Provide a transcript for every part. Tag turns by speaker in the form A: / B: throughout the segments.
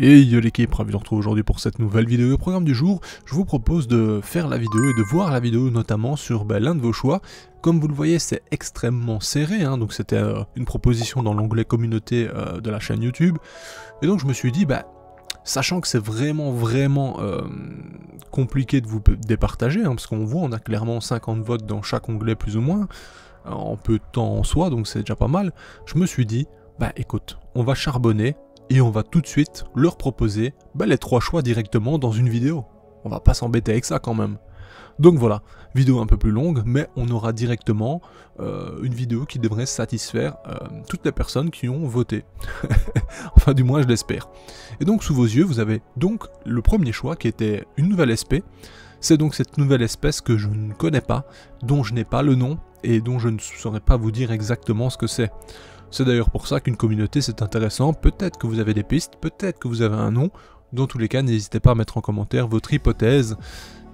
A: Et yo l'équipe, ravi de vous retrouver aujourd'hui pour cette nouvelle vidéo. Au programme du jour, je vous propose de faire la vidéo et de voir la vidéo notamment sur l'un de vos choix. Comme vous le voyez, c'est extrêmement serré, hein, donc c'était une proposition dans l'onglet communauté de la chaîne YouTube. Et donc je me suis dit, sachant que c'est vraiment compliqué de vous départager, hein, parce qu'on voit, on a clairement 50 votes dans chaque onglet plus ou moins, en peu de temps en soi, donc c'est déjà pas mal. Je me suis dit, écoute, on va charbonner. Et on va tout de suite leur proposer les 3 choix directement dans une vidéo. On va pas s'embêter avec ça quand même. Donc voilà, vidéo un peu plus longue, mais on aura directement une vidéo qui devrait satisfaire toutes les personnes qui ont voté. Enfin du moins je l'espère. Et donc sous vos yeux, vous avez donc le premier choix qui était une nouvelle espèce. C'est donc cette nouvelle espèce que je ne connais pas, dont je n'ai pas le nom, et dont je ne saurais pas vous dire exactement ce que c'est. C'est d'ailleurs pour ça qu'une communauté c'est intéressant, peut-être que vous avez des pistes, peut-être que vous avez un nom, dans tous les cas n'hésitez pas à mettre en commentaire votre hypothèse.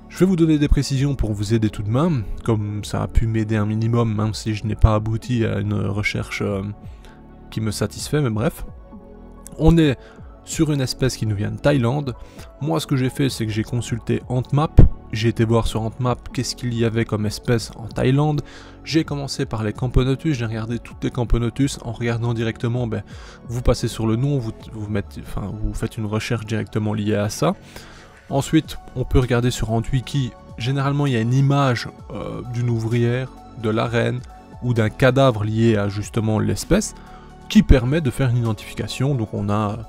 A: Je vais vous donner des précisions pour vous aider tout de même, comme ça a pu m'aider un minimum, même si je n'ai pas abouti à une recherche qui me satisfait, mais bref. On est sur une espèce qui nous vient de Thaïlande. Moi ce que j'ai fait c'est que j'ai consulté Antmap, j'ai été voir sur Antmap qu'est-ce qu'il y avait comme espèce en Thaïlande. J'ai commencé par les Camponotus, j'ai regardé toutes les Camponotus. En regardant directement, vous passez sur le nom, vous faites une recherche directement liée à ça. Ensuite, on peut regarder sur AntWiki. Généralement, il y a une image d'une ouvrière, de la reine ou d'un cadavre lié à justement l'espèce qui permet de faire une identification. Donc on a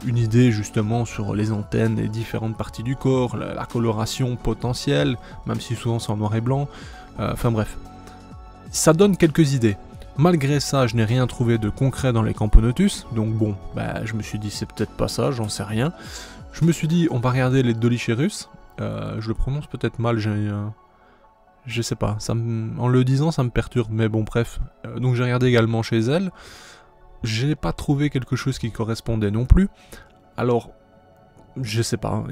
A: une idée justement sur les antennes et différentes parties du corps, la coloration potentielle, même si souvent c'est en noir et blanc, enfin bref. Ça donne quelques idées. Malgré ça, je n'ai rien trouvé de concret dans les Camponotus, donc bon, je me suis dit c'est peut-être pas ça, j'en sais rien. Je me suis dit on va regarder les Dolicherus, je le prononce peut-être mal, je sais pas, en le disant ça me perturbe, mais bon bref. Donc j'ai regardé également chez elle. Je n'ai pas trouvé quelque chose qui correspondait non plus. Alors, je sais pas,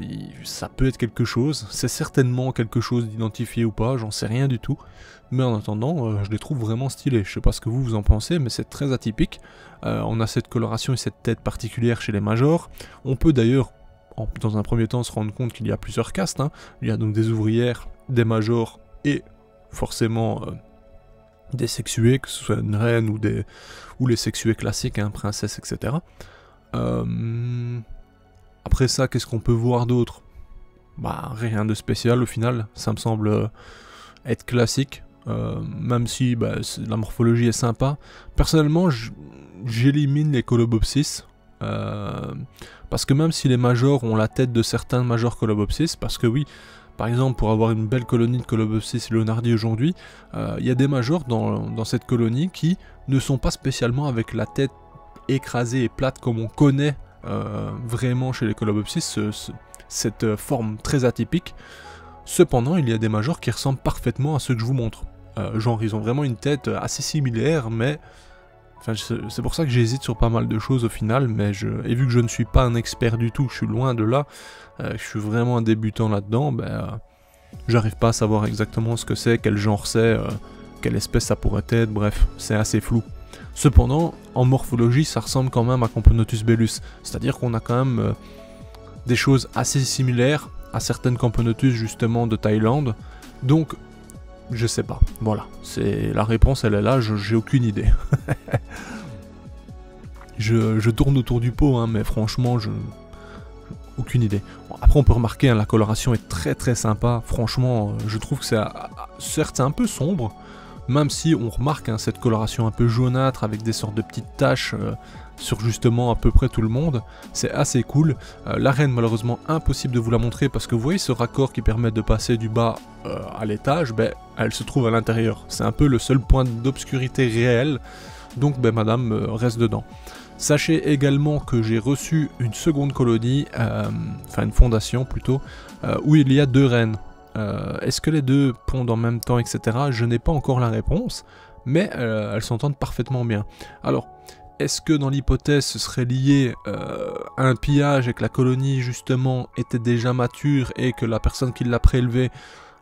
A: ça peut être quelque chose, c'est certainement quelque chose d'identifié ou pas, j'en sais rien du tout. Mais en attendant, je les trouve vraiment stylés. Je sais pas ce que vous en pensez, mais c'est très atypique. On a cette coloration et cette tête particulière chez les majors. On peut d'ailleurs, dans un premier temps, se rendre compte qu'il y a plusieurs castes. Hein. Il y a donc des ouvrières, des majors et forcément des sexués, que ce soit une reine ou les sexués classiques, hein, princesse, etc. Après ça, qu'est-ce qu'on peut voir d'autre? Rien de spécial au final, ça me semble être classique, même si la morphologie est sympa. Personnellement, j'élimine les Colobopsis, parce que même si les majors ont la tête de certains majors Colobopsis, parce que oui, par exemple, pour avoir une belle colonie de Colobopsis leonardii aujourd'hui, il y a des majors dans cette colonie qui ne sont pas spécialement avec la tête écrasée et plate comme on connaît vraiment chez les Colobopsis, cette forme très atypique. Cependant, il y a des majors qui ressemblent parfaitement à ceux que je vous montre. Genre, ils ont vraiment une tête assez similaire, mais... c'est pour ça que j'hésite sur pas mal de choses au final, et vu que je ne suis pas un expert du tout, je suis loin de là, je suis vraiment un débutant là-dedans, j'arrive pas à savoir exactement ce que c'est, quel genre c'est, quelle espèce ça pourrait être, bref, c'est assez flou. Cependant, en morphologie, ça ressemble quand même à Camponotus bellus, c'est-à-dire qu'on a quand même des choses assez similaires à certaines Camponotus justement de Thaïlande, donc je sais pas, voilà, la réponse elle est là, j'ai aucune idée. je tourne autour du pot, hein, mais franchement, aucune idée. Bon, après on peut remarquer, hein, la coloration est très sympa, franchement, je trouve que certes c'est un peu sombre, même si on remarque cette coloration un peu jaunâtre avec des sortes de petites taches sur justement à peu près tout le monde, c'est assez cool. La reine, malheureusement impossible de vous la montrer parce que vous voyez ce raccord qui permet de passer du bas à l'étage, elle se trouve à l'intérieur. C'est un peu le seul point d'obscurité réel, donc madame reste dedans. Sachez également que j'ai reçu une seconde colonie, enfin une fondation plutôt, où il y a 2 reines. Est-ce que les 2 pondent en même temps, etc. Je n'ai pas encore la réponse, mais elles s'entendent parfaitement bien. Alors, est-ce que dans l'hypothèse ce serait lié à un pillage et que la colonie justement était déjà mature et que la personne qui l'a prélevé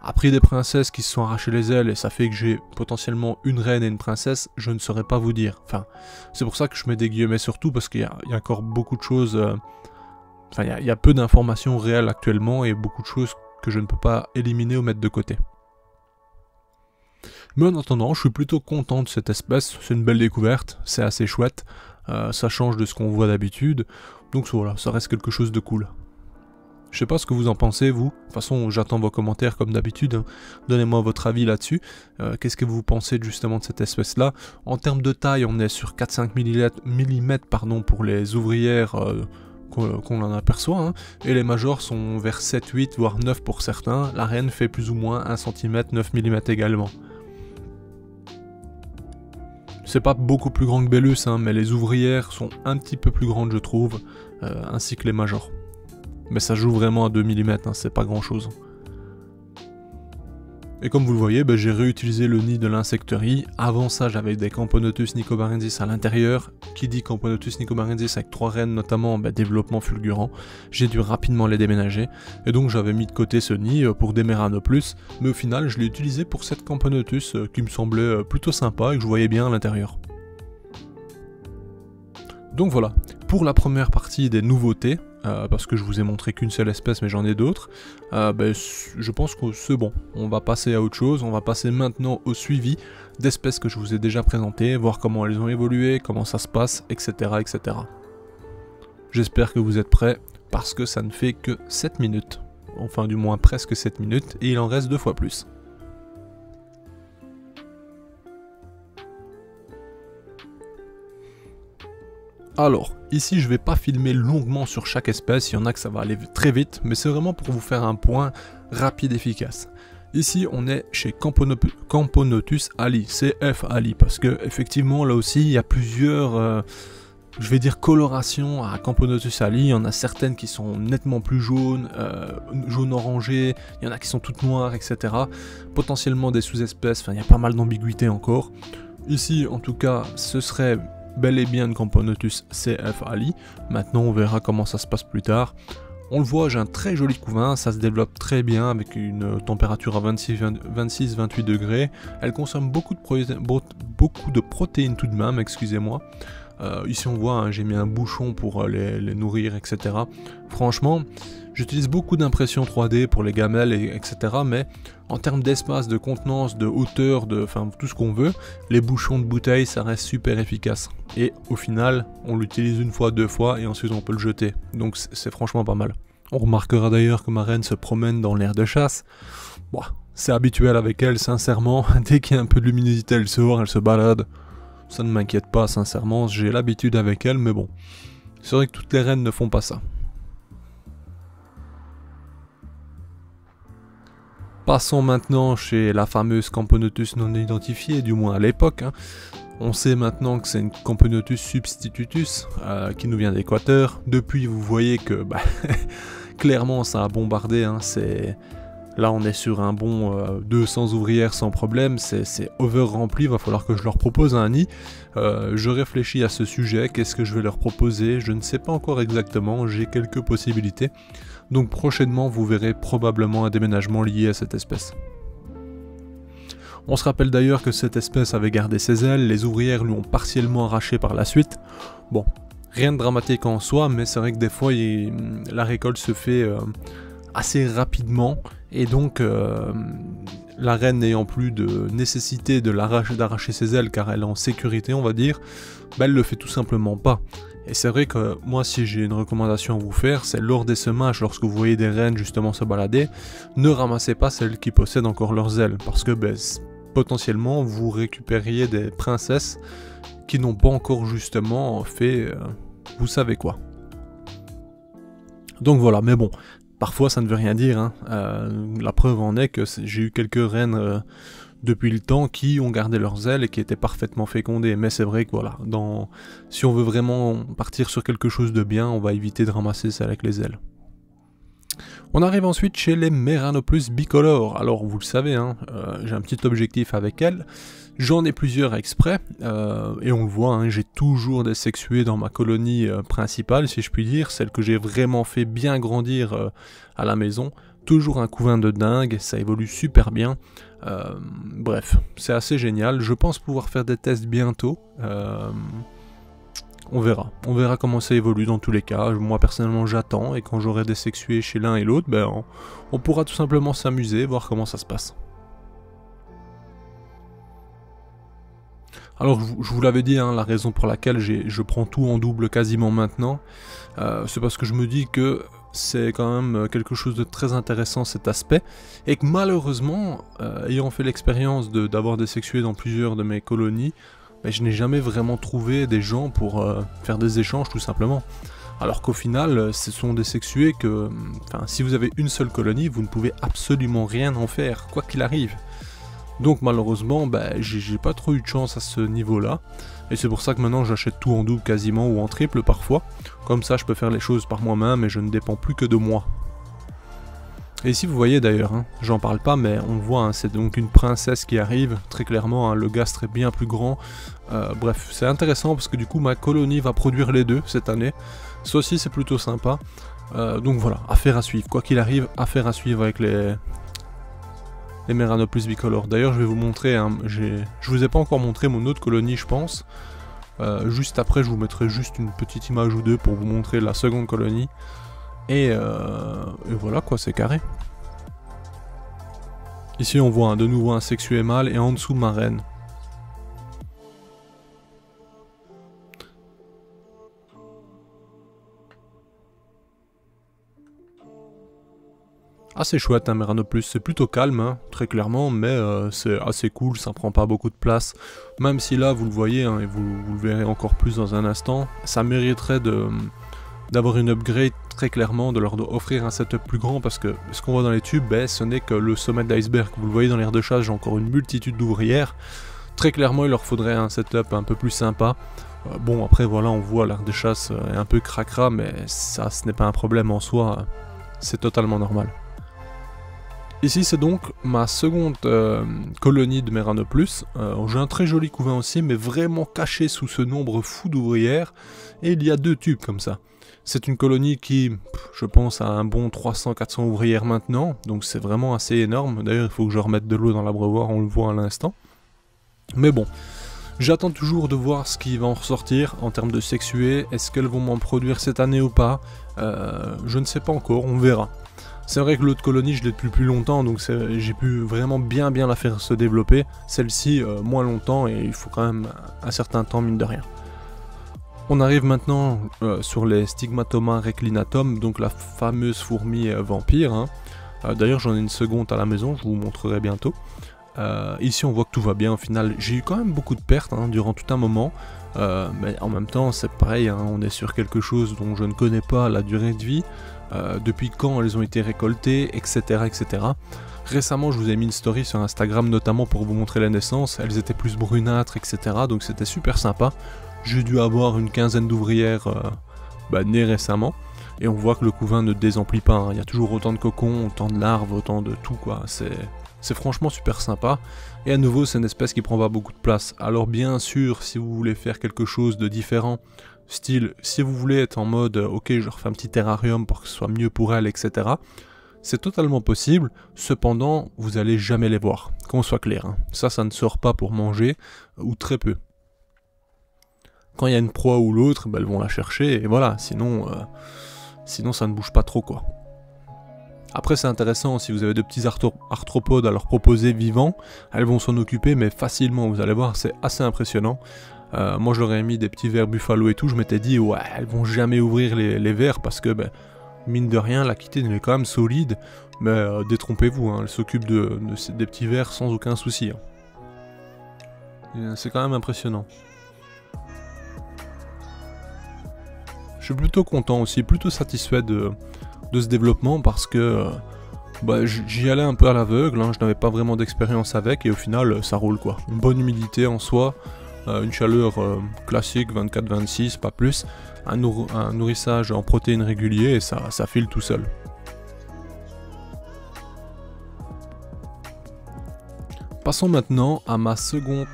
A: a pris des princesses qui se sont arrachées les ailes et ça fait que j'ai potentiellement une reine et une princesse, je ne saurais pas vous dire. Enfin, c'est pour ça que je mets des guillemets surtout parce qu'il y a encore beaucoup de choses... Enfin, il y a peu d'informations réelles actuellement et beaucoup de choses que je ne peux pas éliminer ou mettre de côté. Mais en attendant, je suis plutôt content de cette espèce, c'est une belle découverte, c'est assez chouette, ça change de ce qu'on voit d'habitude, donc voilà, ça reste quelque chose de cool. Je sais pas ce que vous en pensez, vous. De toute façon, j'attends vos commentaires comme d'habitude. Hein. Donnez-moi votre avis là-dessus. Qu'est-ce que vous pensez justement de cette espèce-là? En termes de taille, on est sur 4-5 mm pour les ouvrières qu'on en aperçoit. Hein. Et les majors sont vers 7-8, voire 9 pour certains. La reine fait plus ou moins 1 cm, 9 mm également. C'est pas beaucoup plus grand que Bellus, hein, mais les ouvrières sont un petit peu plus grandes, je trouve, ainsi que les majors. Mais ça joue vraiment à 2 mm, hein, c'est pas grand chose. Et comme vous le voyez, j'ai réutilisé le nid de l'insecterie. Avant ça, j'avais des Camponotus nicobarensis à l'intérieur. Qui dit Camponotus nicobarensis avec 3 reines, notamment développement fulgurant. J'ai dû rapidement les déménager. Et donc j'avais mis de côté ce nid pour des Meranoplus. Mais au final, je l'ai utilisé pour cette Camponotus qui me semblait plutôt sympa et que je voyais bien à l'intérieur. Donc voilà, pour la première partie des nouveautés, parce que je vous ai montré qu'une seule espèce mais j'en ai d'autres, je pense que c'est bon, on va passer à autre chose, on va passer maintenant au suivi d'espèces que je vous ai déjà présentées, voir comment elles ont évolué, comment ça se passe, etc. etc. J'espère que vous êtes prêts, parce que ça ne fait que 7 minutes, enfin du moins presque 7 minutes, et il en reste 2 fois plus. Alors, ici je vais pas filmer longuement sur chaque espèce, il y en a que ça va aller très vite, mais c'est vraiment pour vous faire un point rapide et efficace. Ici on est chez Camponotus ali, CF ali, parce que effectivement là aussi il y a plusieurs, je vais dire colorations à Camponotus ali, il y en a certaines qui sont nettement plus jaunes, jaune orangé, il y en a qui sont toutes noires, etc. Potentiellement des sous-espèces, enfin il y a pas mal d'ambiguïté encore. Ici en tout cas ce serait bel et bien de Camponotus CF ali. Maintenant on verra comment ça se passe plus tard. On le voit, j'ai un très joli couvain, ça se développe très bien avec une température à 26-28 degrés. Elle consomme beaucoup de protéines tout de même, excusez-moi. Ici on voit, hein, j'ai mis un bouchon pour les nourrir, etc. Franchement, j'utilise beaucoup d'impression 3D pour les gamelles, etc. Mais en termes d'espace, de contenance, de hauteur, enfin tout ce qu'on veut, les bouchons de bouteille, ça reste super efficace. Et au final, on l'utilise une fois, 2 fois, et ensuite on peut le jeter. Donc c'est franchement pas mal. On remarquera d'ailleurs que ma reine se promène dans l'air de chasse. Bon, c'est habituel avec elle, sincèrement. Dès qu'il y a un peu de luminosité, elle sort, elle se balade. Ça ne m'inquiète pas, sincèrement, j'ai l'habitude avec elle, mais bon. C'est vrai que toutes les reines ne font pas ça. Passons maintenant chez la fameuse Camponotus non identifiée, du moins à l'époque. Hein. On sait maintenant que c'est une Camponotus substitutus qui nous vient d'Équateur. Depuis, vous voyez que clairement ça a bombardé. Hein. Là, on est sur un bon 200 ouvrières sans problème. C'est over rempli. Il va falloir que je leur propose un nid. Je réfléchis à ce sujet. Qu'est-ce que je vais leur proposer? Je ne sais pas encore exactement. J'ai quelques possibilités. Donc prochainement, vous verrez probablement un déménagement lié à cette espèce. On se rappelle d'ailleurs que cette espèce avait gardé ses ailes, les ouvrières lui ont partiellement arraché par la suite. Bon, rien de dramatique en soi, mais c'est vrai que des fois, la récolte se fait assez rapidement, et donc la reine n'ayant plus de nécessité d'arracher ses ailes car elle est en sécurité, on va dire, elle le fait tout simplement pas. Et c'est vrai que moi, si j'ai une recommandation à vous faire, c'est lors des semages, lorsque vous voyez des reines justement se balader, ne ramassez pas celles qui possèdent encore leurs ailes, parce que potentiellement vous récupériez des princesses qui n'ont pas encore justement fait vous savez quoi. Donc voilà, mais bon, parfois ça ne veut rien dire, hein. La preuve en est que j'ai eu quelques reines depuis le temps qui ont gardé leurs ailes et qui étaient parfaitement fécondées, mais c'est vrai que voilà, si on veut vraiment partir sur quelque chose de bien, on va éviter de ramasser celles avec les ailes. On arrive ensuite chez les Meranopus bicolores. Alors vous le savez, hein, j'ai un petit objectif avec elles. J'en ai plusieurs exprès, et on le voit, hein, j'ai toujours des sexuées dans ma colonie principale, si je puis dire, celle que j'ai vraiment fait bien grandir à la maison. Toujours un couvain de dingue, ça évolue super bien. Bref, c'est assez génial. Je pense pouvoir faire des tests bientôt. On verra comment ça évolue dans tous les cas. Moi personnellement j'attends, et quand j'aurai des sexués chez l'un et l'autre, ben, on pourra tout simplement s'amuser, voir comment ça se passe. Alors je vous l'avais dit, hein, la raison pour laquelle je prends tout en double quasiment maintenant, c'est parce que je me dis que c'est quand même quelque chose de très intéressant cet aspect, et que malheureusement, ayant fait l'expérience d'avoir des sexués dans plusieurs de mes colonies, mais je n'ai jamais vraiment trouvé des gens pour faire des échanges tout simplement. Alors qu'au final, ce sont des sexués que, si vous avez une seule colonie, vous ne pouvez absolument rien en faire, quoi qu'il arrive. Donc malheureusement, j'ai pas trop eu de chance à ce niveau-là. Et c'est pour ça que maintenant j'achète tout en double quasiment, ou en triple parfois. Comme ça je peux faire les choses par moi-même et je ne dépends plus que de moi. Et ici vous voyez d'ailleurs, hein, j'en parle pas mais on voit, hein, c'est donc une princesse qui arrive, très clairement, hein, le gastre est bien plus grand. Bref, c'est intéressant parce que du coup ma colonie va produire les deux cette année. Ça aussi c'est plutôt sympa. Donc voilà, affaire à suivre, quoi qu'il arrive, affaire à suivre avec les Meranopus bicolores. D'ailleurs je vais vous montrer, hein, je vous ai pas encore montré mon autre colonie je pense. Juste après je vous mettrai juste une petite image ou deux pour vous montrer la seconde colonie. Et voilà quoi, c'est carré. Ici on voit de nouveau un sexué mâle et en dessous ma reine. Assez chouette un Meranopus, c'est plutôt calme, hein, très clairement, mais c'est assez cool, ça prend pas beaucoup de place. Même si là, vous le voyez, hein, et vous le verrez encore plus dans un instant, ça mériterait d'avoir une upgrade très clairement, de leur offrir un setup plus grand, parce que ce qu'on voit dans les tubes, ce n'est que le sommet de l'iceberg. Vous le voyez dans l'air de chasse, j'ai encore une multitude d'ouvrières. Très clairement, il leur faudrait un setup un peu plus sympa. Bon, après voilà, on voit l'air de chasse est un peu cracra, mais ça, ce n'est pas un problème en soi, c'est totalement normal. Ici c'est donc ma seconde colonie de Meranopus. J'ai un très joli couvain aussi, mais vraiment caché sous ce nombre fou d'ouvrières. Et il y a deux tubes comme ça. C'est une colonie qui, je pense, a un bon 300-400 ouvrières maintenant. Donc c'est vraiment assez énorme. D'ailleurs il faut que je remette de l'eau dans l'abreuvoir, on le voit à l'instant. Mais bon, j'attends toujours de voir ce qui va en ressortir en termes de sexuées. Est-ce qu'elles vont m'en produire cette année ou pas? Je ne sais pas encore, on verra. C'est vrai que l'autre colonie je l'ai depuis plus longtemps, donc j'ai pu vraiment bien la faire se développer. Celle-ci moins longtemps, et il faut quand même un certain temps mine de rien. On arrive maintenant sur les Stigmatoma reclinatum, donc la fameuse fourmi vampire. Hein. D'ailleurs j'en ai une seconde à la maison, je vous montrerai bientôt. Ici on voit que tout va bien au final. J'ai eu quand même beaucoup de pertes, hein, durant tout un moment. Mais en même temps c'est pareil, hein, on est sur quelque chose dont je ne connais pas la durée de vie. Depuis quand elles ont été récoltées, etc., etc. Récemment je vous ai mis une story sur Instagram notamment pour vous montrer la naissance. Elles étaient plus brunâtres, etc. Donc c'était super sympa. J'ai dû avoir une quinzaine d'ouvrières nées récemment. Et on voit que le couvain ne désemplit pas, hein. Il y a toujours autant de cocons, autant de larves, autant de tout quoi. C'est franchement super sympa. Et à nouveau c'est une espèce qui prend pas beaucoup de place. Alors bien sûr si vous voulez faire quelque chose de différent, style, si vous voulez être en mode ok je refais un petit terrarium pour que ce soit mieux pour elle, etc. C'est totalement possible, cependant vous allez jamais les voir, qu'on soit clair, hein. Ça ne sort pas pour manger, ou très peu. Quand il y a une proie ou l'autre, elles vont la chercher, et voilà, sinon ça ne bouge pas trop quoi. Après c'est intéressant, si vous avez de petits arthropodes à leur proposer vivants, elles vont s'en occuper mais facilement, vous allez voir, c'est assez impressionnant. Moi je leur ai mis des petits vers buffalo et tout, je m'étais dit ouais elles vont jamais ouvrir les vers parce que mine de rien la chitine elle est quand même solide, mais détrompez-vous, hein, elle s'occupe des petits vers sans aucun souci. Hein. C'est quand même impressionnant. Je suis plutôt content aussi, plutôt satisfait de ce développement parce que j'y allais un peu à l'aveugle, hein, je n'avais pas vraiment d'expérience avec et au final ça roule quoi. Une bonne humidité en soi. Une chaleur classique, 24-26, pas plus, un nourrissage en protéines régulier et ça file tout seul. Passons maintenant à ma seconde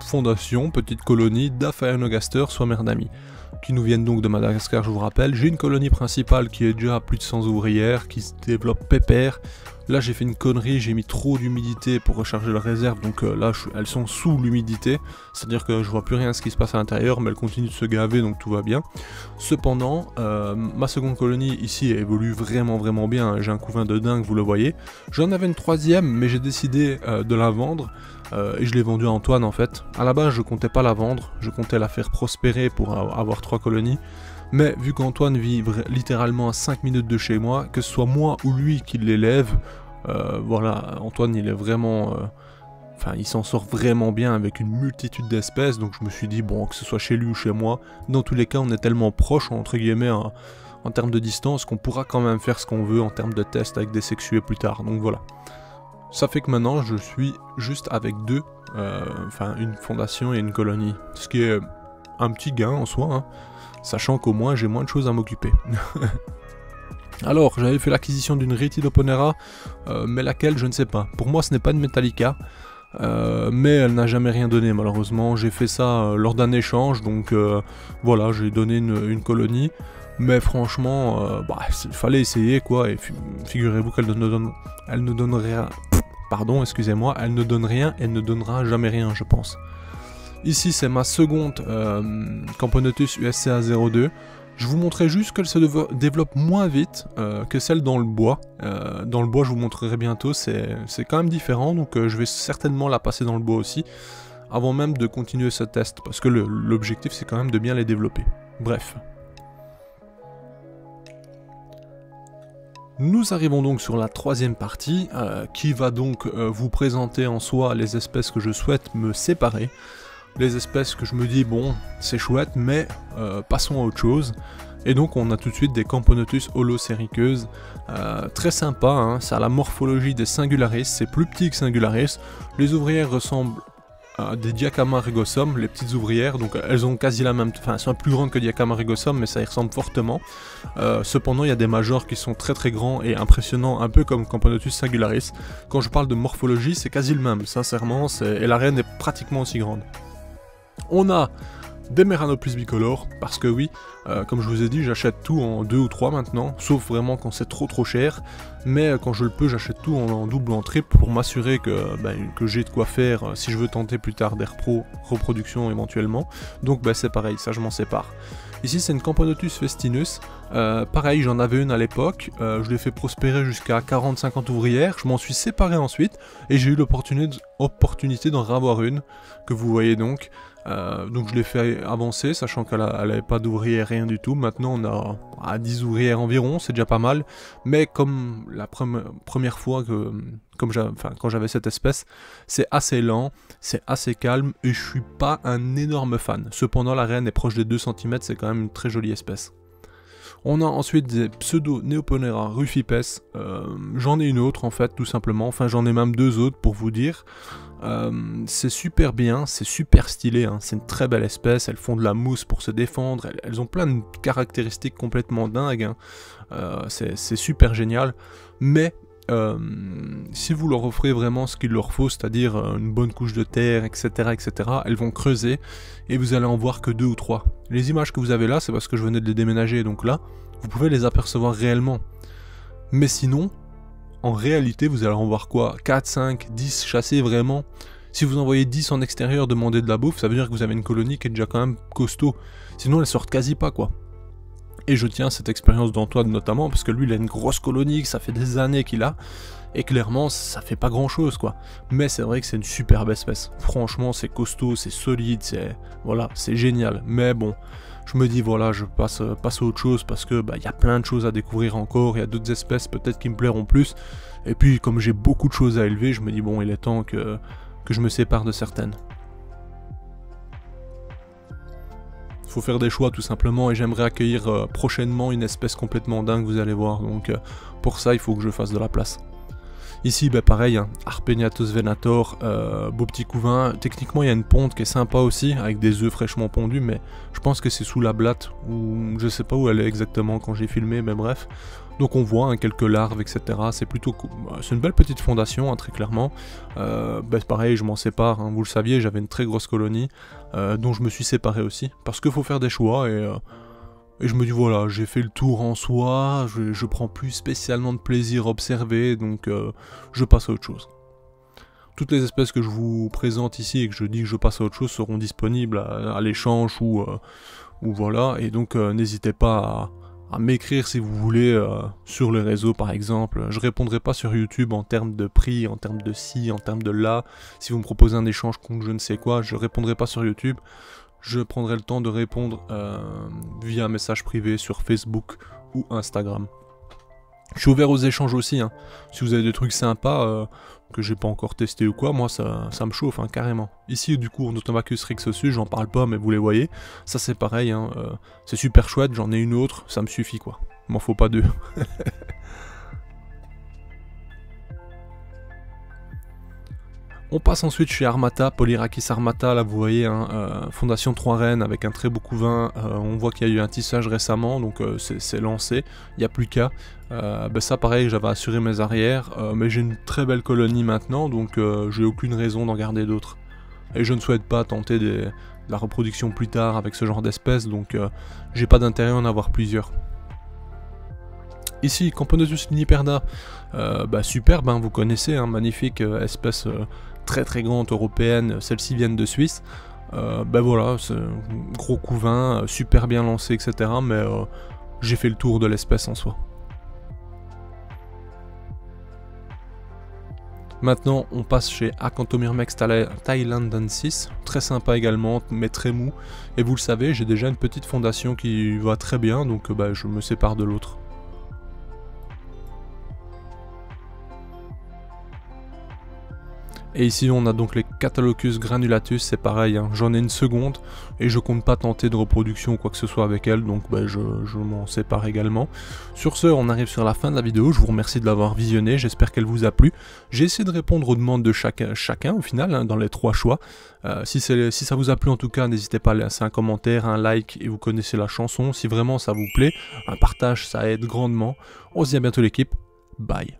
A: fondation, petite colonie d'Aphaenogaster Swammerdami, qui nous viennent donc de Madagascar, je vous rappelle. J'ai une colonie principale qui est déjà à plus de 100 ouvrières, qui se développe pépère. Là j'ai fait une connerie, j'ai mis trop d'humidité pour recharger la réserve, donc là elles sont sous l'humidité, c'est-à-dire que je vois plus rien ce qui se passe à l'intérieur, mais elles continuent de se gaver, donc tout va bien. Cependant, ma seconde colonie ici évolue vraiment bien, j'ai un couvain de dingue, vous le voyez. J'en avais une troisième, mais j'ai décidé de la vendre, et je l'ai vendue à Antoine en fait. À la base je comptais pas la vendre, je comptais la faire prospérer pour avoir 3 colonies. Mais vu qu'Antoine vit littéralement à 5 minutes de chez moi, que ce soit moi ou lui qui l'élève, voilà, Antoine il est vraiment... Enfin, il s'en sort vraiment bien avec une multitude d'espèces, donc je me suis dit, bon, que ce soit chez lui ou chez moi, dans tous les cas on est tellement proches, entre guillemets, en termes de distance, qu'on pourra quand même faire ce qu'on veut en termes de tests avec des sexués plus tard, donc voilà. Ça fait que maintenant je suis juste avec deux, enfin une fondation et une colonie, ce qui est un petit gain en soi, hein. Sachant qu'au moins j'ai moins de choses à m'occuper. Alors, j'avais fait l'acquisition d'une Retidoponera, mais laquelle je ne sais pas. Pour moi ce n'est pas une Metallica, mais elle n'a jamais rien donné malheureusement. J'ai fait ça lors d'un échange, donc voilà, j'ai donné une colonie. Mais franchement, il fallait essayer quoi, et figurez-vous qu'elle ne donne rien. Pardon, excusez-moi, elle ne donne rien, elle ne donnera jamais rien je pense. Ici c'est ma seconde Camponotus USCA 02. Je vous montrerai juste qu'elle se développe moins vite que celle dans le bois. Dans le bois je vous montrerai bientôt, c'est quand même différent, donc je vais certainement la passer dans le bois aussi, avant même de continuer ce test, parce que l'objectif c'est quand même de bien les développer. Bref. Nous arrivons donc sur la troisième partie, qui va donc vous présenter en soi les espèces que je souhaite me séparer. Les espèces que je me dis, bon, c'est chouette, mais passons à autre chose. Et donc on a tout de suite des Camponotus holocériqueuses, très sympa, hein, ça a la morphologie des Singularis, c'est plus petit que Singularis. Les ouvrières ressemblent à des Diacama rugosum, les petites ouvrières, donc elles ont quasi la même, enfin elles sont plus grandes que Diacama rugosum, mais ça y ressemble fortement. Cependant il y a des majors qui sont très grands et impressionnants, un peu comme Camponotus singularis. Quand je parle de morphologie, c'est quasi le même, sincèrement, et la reine est pratiquement aussi grande. On a des Meranopus bicolores, parce que oui, comme je vous ai dit, j'achète tout en 2 ou 3 maintenant, sauf vraiment quand c'est trop cher, mais quand je le peux, j'achète tout en double ou en triple pour m'assurer que j'ai de quoi faire si je veux tenter plus tard des reproductions éventuellement, donc c'est pareil, ça je m'en sépare. Ici c'est une Camponotus festinus, pareil j'en avais une à l'époque, je l'ai fait prospérer jusqu'à 40-50 ouvrières, je m'en suis séparé ensuite, et j'ai eu l'opportunité d'en ravoir une, que vous voyez donc je l'ai fait avancer, sachant qu'elle n'avait pas d'ouvrières, rien du tout. Maintenant on a à 10 ouvrières environ, c'est déjà pas mal, mais comme la première fois quand j'avais cette espèce, c'est assez lent, c'est assez calme, et je suis pas un énorme fan. Cependant la reine est proche des 2 cm, c'est quand même une très jolie espèce. On a ensuite des pseudo-Neoponera rufipes, j'en ai une autre en fait tout simplement, enfin j'en ai même 2 autres pour vous dire. C'est super bien, c'est super stylé, hein. C'est une très belle espèce, elles font de la mousse pour se défendre, elles ont plein de caractéristiques complètement dingues, hein. C'est super génial, mais si vous leur offrez vraiment ce qu'il leur faut, c'est-à-dire une bonne couche de terre, etc., elles vont creuser et vous allez en voir que 2 ou 3. Les images que vous avez là, c'est parce que je venais de les déménager, donc là, vous pouvez les apercevoir réellement. Mais sinon, en réalité, vous allez en voir quoi, 4, 5, 10 chassés vraiment. Si vous envoyez 10 en extérieur demander de la bouffe, ça veut dire que vous avez une colonie qui est déjà quand même costaud. Sinon, elles sortent quasi pas, quoi. Et je tiens à cette expérience d'Antoine notamment, parce que lui, il a une grosse colonie, ça fait des années qu'il a, et clairement, ça fait pas grand-chose, quoi. Mais c'est vrai que c'est une superbe espèce. Franchement, c'est costaud, c'est solide, voilà, c'est génial. Mais bon, je me dis, voilà, je passe à autre chose, parce que y a plein de choses à découvrir encore, il y a d'autres espèces peut-être qui me plairont plus. Et puis, comme j'ai beaucoup de choses à élever, je me dis, bon, il est temps que je me sépare de certaines. Faut faire des choix tout simplement, et j'aimerais accueillir prochainement une espèce complètement dingue, vous allez voir, donc pour ça il faut que je fasse de la place. Ici pareil, hein, Arpegnathos venator, beau petit couvain, techniquement il y a une ponte qui est sympa aussi, avec des œufs fraîchement pondus, mais je pense que c'est sous la blatte, ou je sais pas où elle est exactement quand j'ai filmé, mais bref. Donc on voit hein, quelques larves, etc. C'est plutôt c'est une belle petite fondation, hein, très clairement. C'est pareil, je m'en sépare, hein, vous le saviez, j'avais une très grosse colonie, dont je me suis séparé aussi. Parce qu'il faut faire des choix, et je me dis voilà, j'ai fait le tour en soi, je prends plus spécialement de plaisir à observer, donc je passe à autre chose. Toutes les espèces que je vous présente ici et que je dis que je passe à autre chose seront disponibles à l'échange ou voilà, et donc n'hésitez pas à m'écrire si vous voulez sur les réseaux par exemple. Je répondrai pas sur YouTube en termes de prix, en termes de ci, en termes de là. Si vous me proposez un échange contre je ne sais quoi, je répondrai pas sur YouTube. Je prendrai le temps de répondre via un message privé sur Facebook ou Instagram. Je suis ouvert aux échanges aussi, hein. Si vous avez des trucs sympas que j'ai pas encore testé ou quoi, moi ça me chauffe hein, carrément. Ici du coup, Notomachus rixossus, j'en parle pas mais vous les voyez, ça c'est pareil, hein, c'est super chouette, j'en ai une autre, ça me suffit quoi. Il m'en faut pas deux. On passe ensuite chez Armata, Polyrachis armata, là vous voyez, hein, fondation 3 reines avec un très beau couvain, on voit qu'il y a eu un tissage récemment, donc c'est lancé, il n'y a plus qu'à. Ça pareil, j'avais assuré mes arrières, mais j'ai une très belle colonie maintenant, donc j'ai aucune raison d'en garder d'autres. Et je ne souhaite pas tenter de la reproduction plus tard avec ce genre d'espèces, donc j'ai pas d'intérêt à en avoir plusieurs. Ici, Camponotus liniperda, superbe, hein, vous connaissez, hein, magnifique espèce très très grande européenne, celles-ci viennent de Suisse. Voilà, c'est un gros couvain, super bien lancé, etc. Mais j'ai fait le tour de l'espèce en soi. Maintenant, on passe chez Acanthomirmex thailandensis, très sympa également, mais très mou. Et vous le savez, j'ai déjà une petite fondation qui va très bien, donc je me sépare de l'autre. Et ici on a donc les Catalochus granulatus, c'est pareil, hein, j'en ai une seconde et je compte pas tenter de reproduction ou quoi que ce soit avec elle, donc je m'en sépare également. Sur ce, on arrive sur la fin de la vidéo, je vous remercie de l'avoir visionné, j'espère qu'elle vous a plu. J'ai essayé de répondre aux demandes de chacun au final, hein, dans les 3 choix. Si ça vous a plu en tout cas, n'hésitez pas à laisser un commentaire, un like et vous connaissez la chanson. Si vraiment ça vous plaît, un partage ça aide grandement. On se dit à bientôt l'équipe, bye.